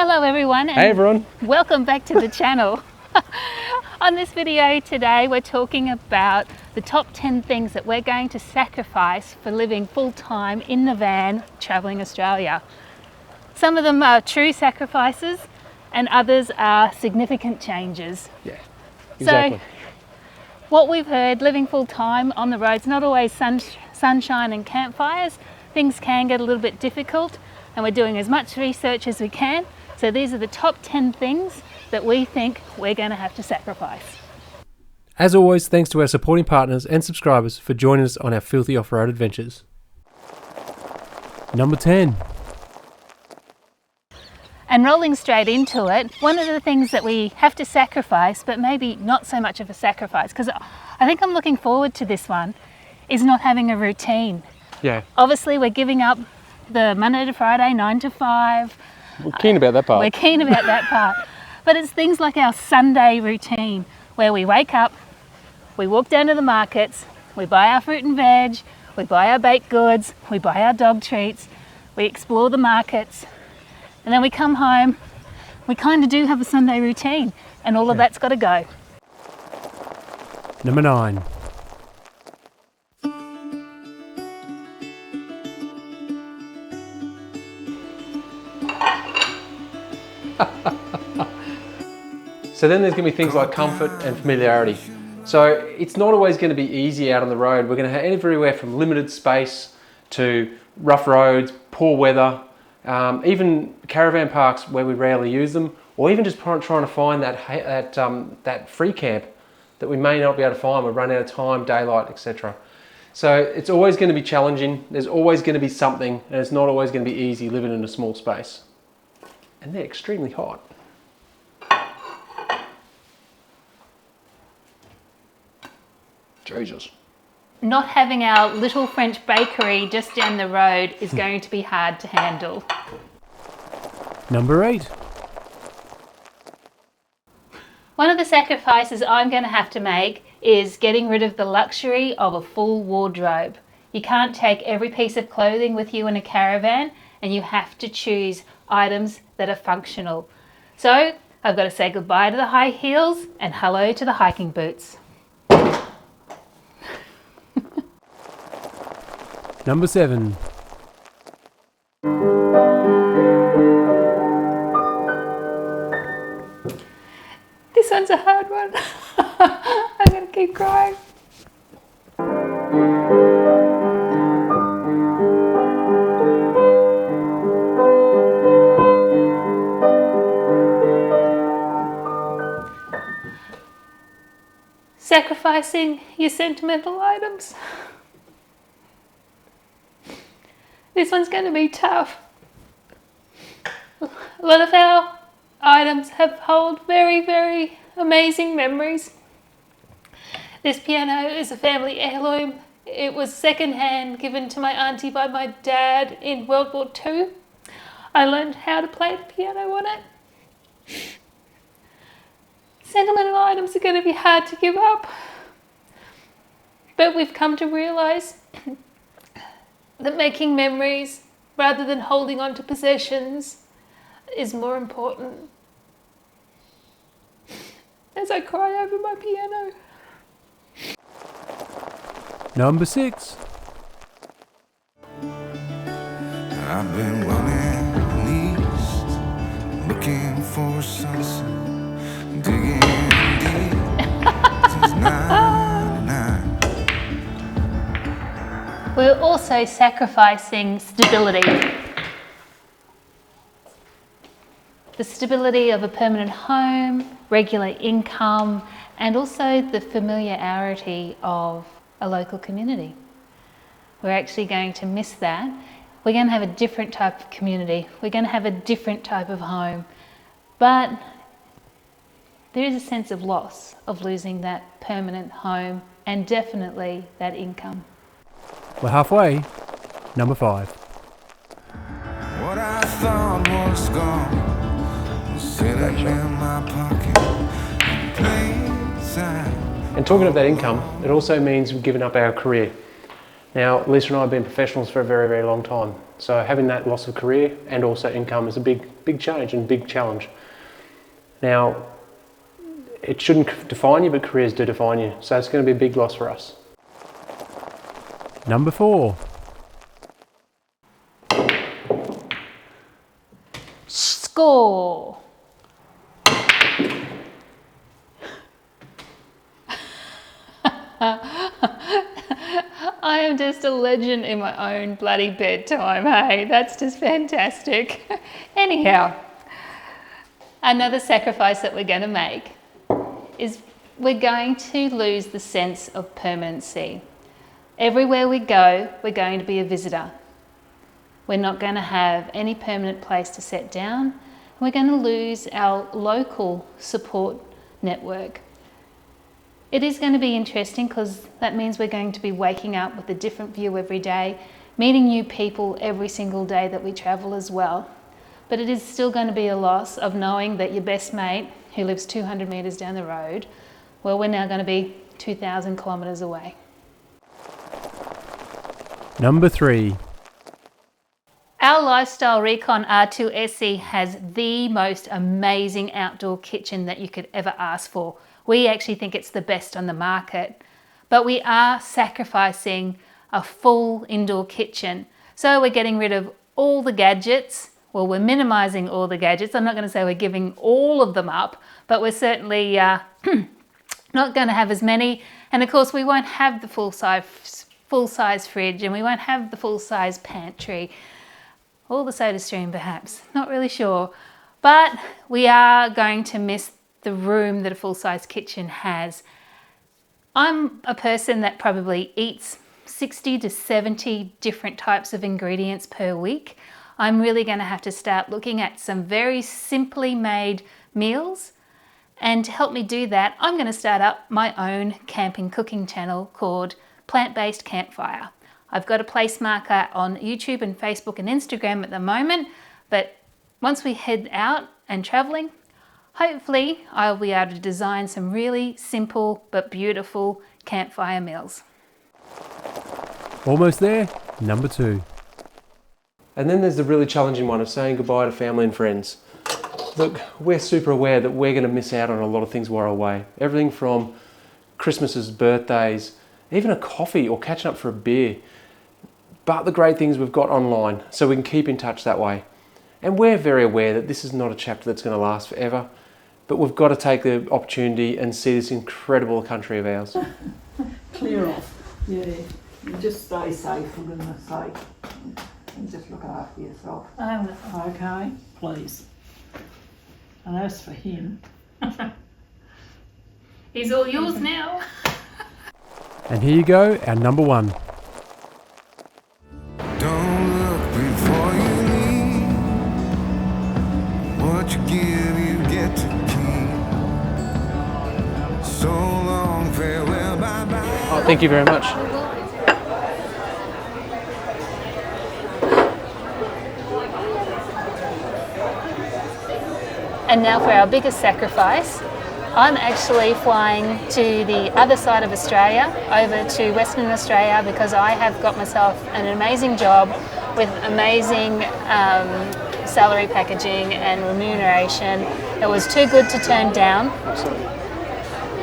Hello everyone, and hey everyone, welcome back to the channel. On this video today we're talking about the top 10 things that we're going to sacrifice for living full-time in the van travelling Australia. Some of them are true sacrifices and others are significant changes. Yeah, exactly. So what we've heard, living full-time on the road's not always sunshine and campfires. Things can get a little bit difficult and we're doing as much research as we can. So these are the top 10 things that we think we're going to have to sacrifice. As always, thanks to our supporting partners and subscribers for joining us on our filthy off-road adventures. Number 10. And rolling straight into it, one of the things that we have to sacrifice, but maybe not so much of a sacrifice, because I think I'm looking forward to this one, is not having a routine. Yeah. Obviously we're giving up the Monday to Friday, 9 to 5. We're keen about that part. We're keen about that part. But it's things like our Sunday routine where we wake up, we walk down to the markets, we buy our fruit and veg, we buy our baked goods, we buy our dog treats, we explore the markets, and then we come home. We kind of do have a Sunday routine, and all of that's got to go. Number 9. So then there's going to be things like comfort and familiarity. So it's not always going to be easy out on the road. We're going to have everywhere from limited space to rough roads, poor weather, even caravan parks where we rarely use them, or even just trying to find that free camp that we may not be able to find. We run out of time, daylight, etc. So it's always going to be challenging. There's always going to be something, and it's not always going to be easy living in a small space. And they're extremely hot. Jesus. Not having our little French bakery just down the road is going to be hard to handle. Number 8. One of the sacrifices I'm going to have to make is getting rid of the luxury of a full wardrobe. You can't take every piece of clothing with you in a caravan, and you have to choose items that are functional. So I've got to say goodbye to the high heels and hello to the hiking boots. Number 7. This one's a hard one. I'm going to keep crying. Sacrificing your sentimental items. This one's going to be tough. A lot of our items hold very, very amazing memories. This piano is a family heirloom. It was second-hand given to my auntie by my dad in World War II. I learned how to play the piano on it. Sentimental items are going to be hard to give up. But we've come to realise that making memories rather than holding on to possessions is more important. As I cry over my piano. Number 6. I've been running east, looking for a sunset, digging deep since 99. We're also sacrificing stability. The stability of a permanent home, regular income, and also the familiarity of a local community. We're actually going to miss that. We're going to have a different type of community. We're going to have a different type of home. But there is a sense of loss of losing that permanent home and definitely that income. We're halfway. Number 5. What I thought was gone was sitting in my pocket in plain sight. And talking of that income, it also means we've given up our career. Now, Lisa and I have been professionals for a very, very long time. So having that loss of career and also income is a big change and big challenge. Now, it shouldn't define you, but careers do define you. So it's going to be a big loss for us. Number 4. Score. I am just a legend in my own bloody bedtime, hey? That's just fantastic. Anyhow, another sacrifice that we're going to make is we're going to lose the sense of permanency. Everywhere we go, we're going to be a visitor. We're not going to have any permanent place to set down. We're going to lose our local support network. It is going to be interesting because that means we're going to be waking up with a different view every day, meeting new people every single day that we travel as well. But it is still going to be a loss of knowing that your best mate, who lives 200 metres down the road, well, we're now going to be 2,000 kilometres away. Number 3. Our Lifestyle Reconn R2 SE has the most amazing outdoor kitchen that you could ever ask for. We actually think it's the best on the market, but we are sacrificing a full indoor kitchen. So we're getting rid of all the gadgets. Well, we're minimizing all the gadgets. I'm not going to say we're giving all of them up, but we're certainly not going to have as many. And of course, we won't have the full-size fridge, and we won't have the full-size pantry. Or the soda stream, perhaps. Not really sure. But we are going to miss the room that a full-size kitchen has. I'm a person that probably eats 60 to 70 different types of ingredients per week. I'm really going to have to start looking at some very simply made meals. And to help me do that, I'm going to start up my own camping cooking channel called Plant-Based Campfire. I've got a place marker on YouTube and Facebook and Instagram at the moment, but once we head out and traveling, hopefully I'll be able to design some really simple but beautiful campfire meals. Almost there. Number 2. And then there's the really challenging one of saying goodbye to family and friends. Look, we're super aware that we're going to miss out on a lot of things while we're away. Everything from Christmases, birthdays, even a coffee or catching up for a beer. But the great things we've got online, so we can keep in touch that way. And we're very aware that this is not a chapter that's going to last forever, but we've got to take the opportunity and see this incredible country of ours. Clear off, yeah. You just stay safe for goodness sake. And just look after yourself. Okay, please. And as for him, He's all yours now. And here you go, our number 1. Don't look before you leave. What you give, you get to keep. So long, farewell, bye-bye. Oh, thank you very much. And now for our biggest sacrifice. I'm actually flying to the other side of Australia, over to Western Australia, because I have got myself an amazing job with amazing salary packaging and remuneration. It was too good to turn down. Absolutely.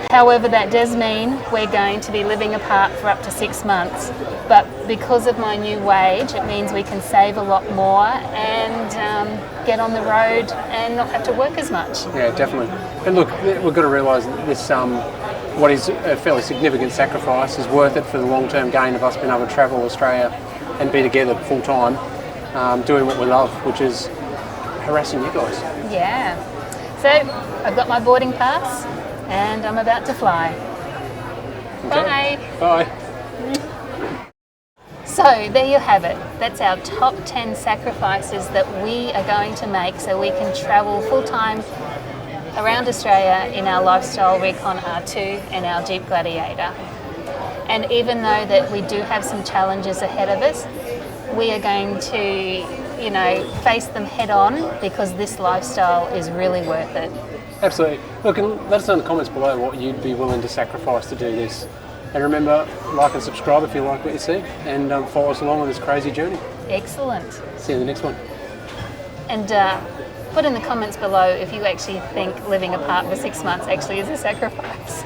However, that does mean we're going to be living apart for up to 6 months. But because of my new wage, it means we can save a lot more and get on the road and not have to work as much. Yeah, definitely. And look, we've got to realise that this, what is a fairly significant sacrifice, is worth it for the long-term gain of us being able to travel Australia and be together full-time, doing what we love, which is harassing you guys. Yeah. So I've got my boarding pass and I'm about to fly. Okay. Bye. Bye. So there you have it. That's our top 10 sacrifices that we are going to make so we can travel full-time around Australia in our Lifestyle Reconn R2 and our Jeep Gladiator. And even though that we do have some challenges ahead of us, we are going to, face them head on, because this lifestyle is really worth it. Absolutely. Look, and let us know in the comments below what you'd be willing to sacrifice to do this. And remember, like and subscribe if you like what you see, and follow us along on this crazy journey. Excellent. See you in the next one. And put in the comments below if you actually think living apart for 6 months actually is a sacrifice.